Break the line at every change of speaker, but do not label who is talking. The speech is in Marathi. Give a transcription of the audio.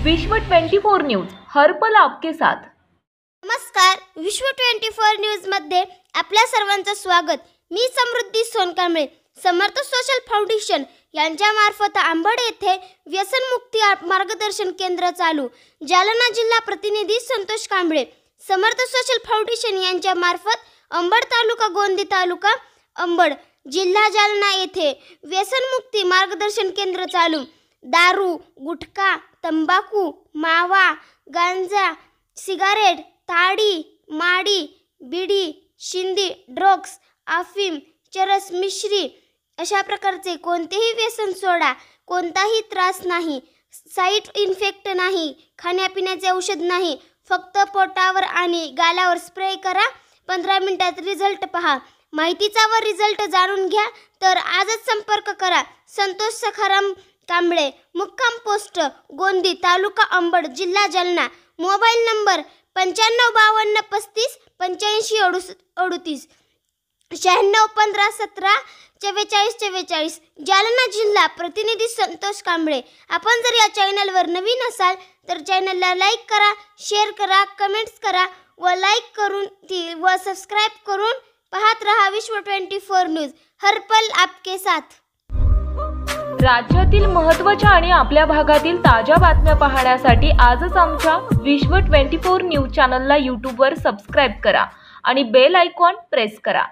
विश्व 24 न्यूज हर पल आपके साथ।
नमस्कार, विश्व 24 न्यूज मध्ये आपल्या सर्वांचं स्वागत। मी समृद्धी सोनकांबळे। समर्थ सोशल फाउंडेशन यांच्या मार्फत अंबड येथे व्यसनमुक्ती मार्गदर्शन केंद्र चालू। जालना जिल्हा प्रतिनिधी संतोष कांबळे। समर्थ सोशल फाउंडेशन यांच्या मार्फत अंबड तालुका, गोंदी तालुका, अंबड जिल्हा जालना येथे व्यसनमुक्ती मार्गदर्शन केंद्र चालू। दारू, गुटखा, तंबाखू, मावा, गांजा, सिगारेट, ताडी, माडी, बिडी, शिंदी, ड्रग्स, अफीम, चरस, मिश्री अशा प्रकारचे कोणतेही व्यसन सोडा। कोणताही त्रास नाही, साइड इन्फेक्ट नाही, खाण्यापिण्याचे औषध नाही, फक्त पोटावर आणि गालावर स्प्रे करा। 15 मिनिटात रिझल्ट पहा। माहितीचा व रिझल्ट जाणून घ्या तर आजच संपर्क करा। संतोष सखाराम कांबळे, मुक्काम पोस्ट गोंदी, तालुका अंबड, जिल्हा जालना। Mobile number 9552 35 85 38 96 15 17 44 44। जालना जिल्हा प्रतिनिधी संतोष कांबळे। आपण जर या चॅनलवर नवीन असाल तर चॅनलला लाईक करा, शेअर करा, कमेंट्स करा व लाईक करून व सबस्क्राइब करून पाहत रहा विश्व 24 न्यूज, हर पल आपके साथ।
राज्यातील महत्त्वाच्या आणि आपल्या भागातील ताज्या बातम्या पाहण्यासाठी आजच आमच्या विश्व 24 न्यूज चॅनलला YouTube वर सबस्क्राइब करा आणि बेल आयकॉन प्रेस करा।